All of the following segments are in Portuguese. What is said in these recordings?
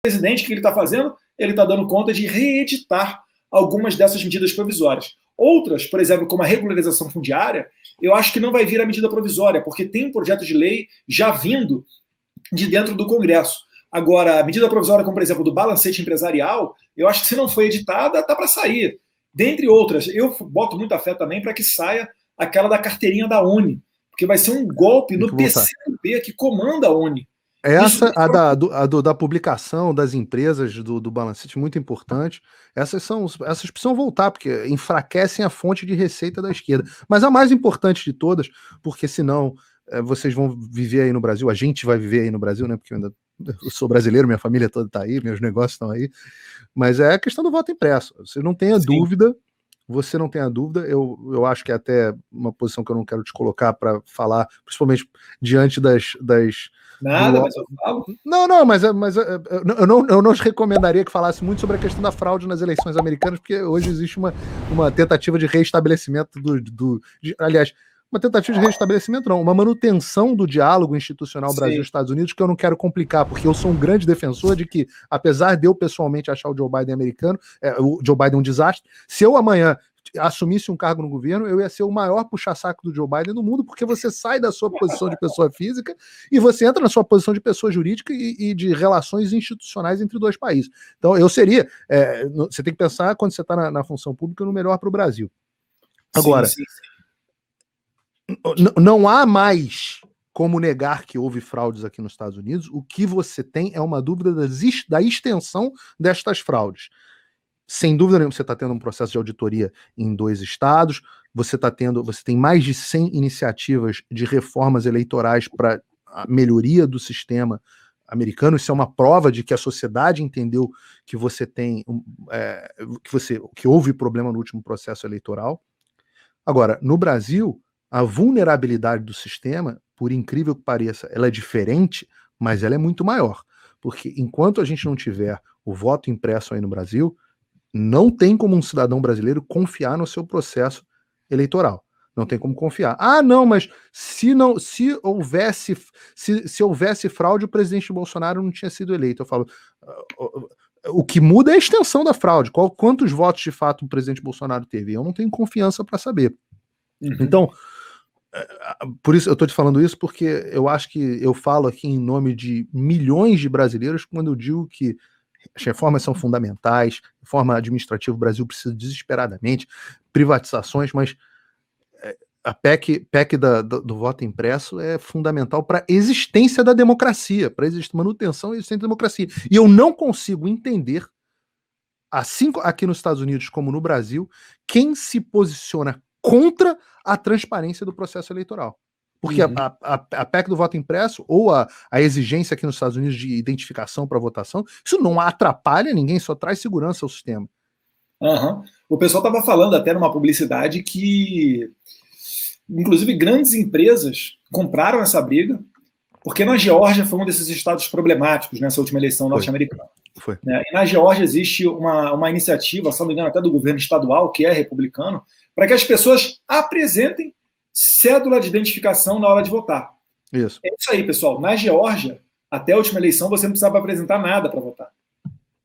presidente, o que ele está fazendo? Ele está dando conta de reeditar algumas dessas medidas provisórias. Outras, por exemplo, como a regularização fundiária, eu acho que não vai vir a medida provisória, porque tem um projeto de lei já vindo de dentro do Congresso. Agora, a medida provisória, como por exemplo do balancete empresarial, eu acho que se não foi editada, está para sair. Dentre outras, eu boto muita fé também para que saia aquela da carteirinha da Uni, porque vai ser um golpe no PCB que comanda a Uni. Essa, da publicação das empresas do balancete, muito importante. Essas precisam voltar, porque enfraquecem a fonte de receita da esquerda. Mas a mais importante de todas, porque senão vocês vão viver aí no Brasil, a gente vai viver aí no Brasil, né? Porque eu sou brasileiro, minha família toda está aí, meus negócios estão aí. Mas é a questão do voto impresso. Você não tenha dúvida. Você não tenha dúvida, eu acho que é até uma posição que eu não quero te colocar para falar, principalmente diante das. Nada, mas eu falo. Não, mas eu não te recomendaria que falasse muito sobre a questão da fraude nas eleições americanas, porque hoje existe uma tentativa de reestabelecimento aliás, uma tentativa de reestabelecimento não, uma manutenção do diálogo institucional Brasil-Estados Unidos, que eu não quero complicar, porque eu sou um grande defensor de que, apesar de eu pessoalmente achar o Joe Biden americano, o Joe Biden um desastre, se eu amanhã assumisse um cargo no governo, eu ia ser o maior puxa-saco do Joe Biden no mundo, porque você sai da sua posição de pessoa física e você entra na sua posição de pessoa jurídica e de relações institucionais entre dois países. Então, eu seria... você tem que pensar, quando você está na função pública, no melhor para o Brasil. Agora, sim. Não há mais como negar que houve fraudes aqui nos Estados Unidos. O que você tem é uma dúvida da extensão destas fraudes. Sem dúvida nenhuma, você está tendo um processo de auditoria em 2 estados, você tem mais de 100 iniciativas de reformas eleitorais para a melhoria do sistema americano. Isso é uma prova de que a sociedade entendeu que você tem que houve problema no último processo eleitoral. Agora, no Brasil, a vulnerabilidade do sistema, por incrível que pareça, ela é diferente, mas ela é muito maior. Porque enquanto a gente não tiver o voto impresso aí no Brasil, não tem como um cidadão brasileiro confiar no seu processo eleitoral. Não tem como confiar. Ah, não, mas se houvesse fraude, o presidente Bolsonaro não tinha sido eleito. Eu falo, o que muda é a extensão da fraude. Quantos votos de fato o presidente Bolsonaro teve? Eu não tenho confiança para saber. Então, por isso eu estou te falando isso, porque eu acho que eu falo aqui em nome de milhões de brasileiros quando eu digo que as reformas são fundamentais, reforma administrativa, o Brasil precisa desesperadamente, privatizações, mas a PEC do voto impresso é fundamental para a existência da democracia, para a manutenção e existência da democracia. E eu não consigo entender, assim aqui nos Estados Unidos como no Brasil, quem se posiciona contra a transparência do processo eleitoral. Porque a PEC do voto impresso, ou a exigência aqui nos Estados Unidos de identificação para votação, isso não atrapalha ninguém, só traz segurança ao sistema. O pessoal estava falando até numa publicidade que, inclusive, grandes empresas compraram essa briga, porque na Geórgia foi um desses estados problemáticos nessa última eleição norte-americana. E na Geórgia existe uma iniciativa, se não me engano, até do governo estadual, que é republicano, para que as pessoas apresentem cédula de identificação na hora de votar. Isso. É isso aí, pessoal. Na Geórgia, até a última eleição, você não precisava apresentar nada para votar.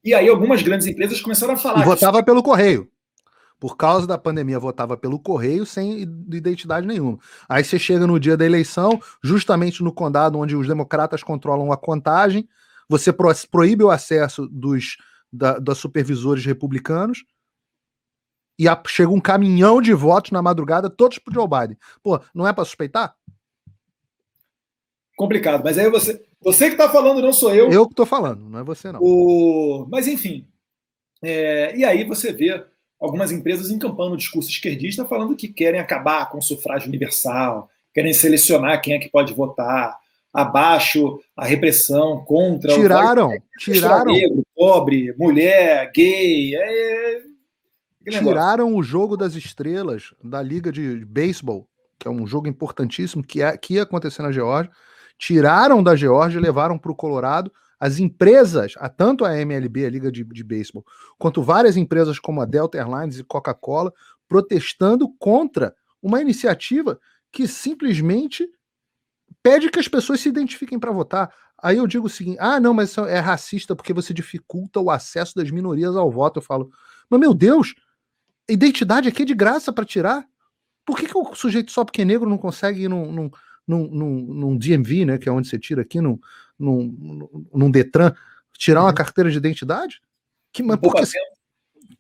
E aí algumas grandes empresas começaram a falar... E votava pelo correio. Por causa da pandemia, votava pelo correio sem identidade nenhuma. Aí você chega no dia da eleição, justamente no condado onde os democratas controlam a contagem, você proíbe o acesso dos supervisores republicanos, e chega um caminhão de votos na madrugada, todos pro Joe Biden. Pô, não é para suspeitar? Complicado, mas aí você que está falando, não sou eu. Eu que estou falando, não é você não. Mas enfim, e aí você vê algumas empresas encampando o discurso esquerdista falando que querem acabar com o sufrágio universal, querem selecionar quem é que pode votar, abaixo a repressão contra tiraram negro, pobre, mulher, gay, tiraram o jogo das estrelas da Liga de Beisebol, que é um jogo importantíssimo que ia acontecer na Geórgia, tiraram da Geórgia e levaram para o Colorado. As empresas, tanto a MLB, a Liga de Beisebol, quanto várias empresas como a Delta Airlines e Coca-Cola, protestando contra uma iniciativa que simplesmente pede que as pessoas se identifiquem para votar. Aí eu digo o seguinte, não, mas isso é racista porque você dificulta o acesso das minorias ao voto. Eu falo, mas meu Deus, a identidade aqui é de graça para tirar? Por que o sujeito só porque é negro não consegue ir num DMV, né, que é onde você tira aqui, num Detran, tirar uma carteira de identidade? Mas por que...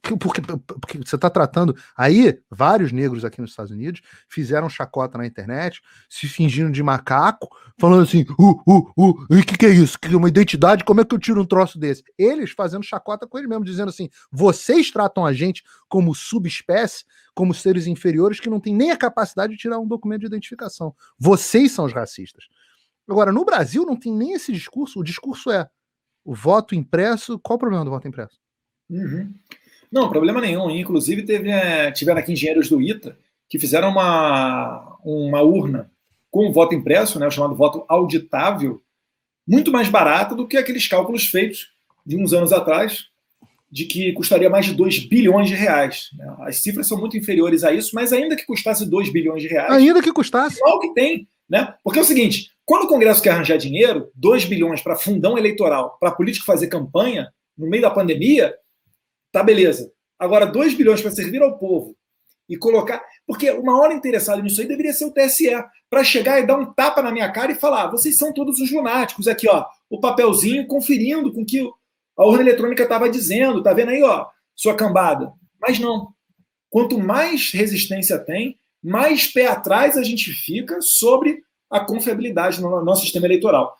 Porque você está tratando. Aí, vários negros aqui nos Estados Unidos fizeram chacota na internet, se fingindo de macaco, falando assim: o que é isso? Que é uma identidade? Como é que eu tiro um troço desse? Eles fazendo chacota com eles mesmos, dizendo assim: vocês tratam a gente como subespécie, como seres inferiores que não têm nem a capacidade de tirar um documento de identificação. Vocês são os racistas. Agora, no Brasil, não tem nem esse discurso. O discurso é o voto impresso. Qual o problema do voto impresso? Uhum. Não, problema nenhum. Inclusive, tiveram aqui engenheiros do ITA que fizeram uma urna com voto impresso, né, o chamado voto auditável, muito mais barata do que aqueles cálculos feitos de uns anos atrás, de que custaria mais de 2 bilhões de reais. As cifras são muito inferiores a isso, mas ainda que custasse 2 bilhões de reais... Ainda que custasse. É o que tem. Né? Porque é o seguinte, quando o Congresso quer arranjar dinheiro, 2 bilhões para fundão eleitoral, para político fazer campanha, no meio da pandemia... Tá, beleza. Agora, 2 bilhões para servir ao povo e colocar... Porque o maior interessado nisso aí deveria ser o TSE, para chegar e dar um tapa na minha cara e falar: vocês são todos os lunáticos. Aqui, ó, o papelzinho conferindo com o que a urna eletrônica estava dizendo. Tá vendo aí, ó, sua cambada? Mas não. Quanto mais resistência tem, mais pé atrás a gente fica sobre a confiabilidade no nosso sistema eleitoral.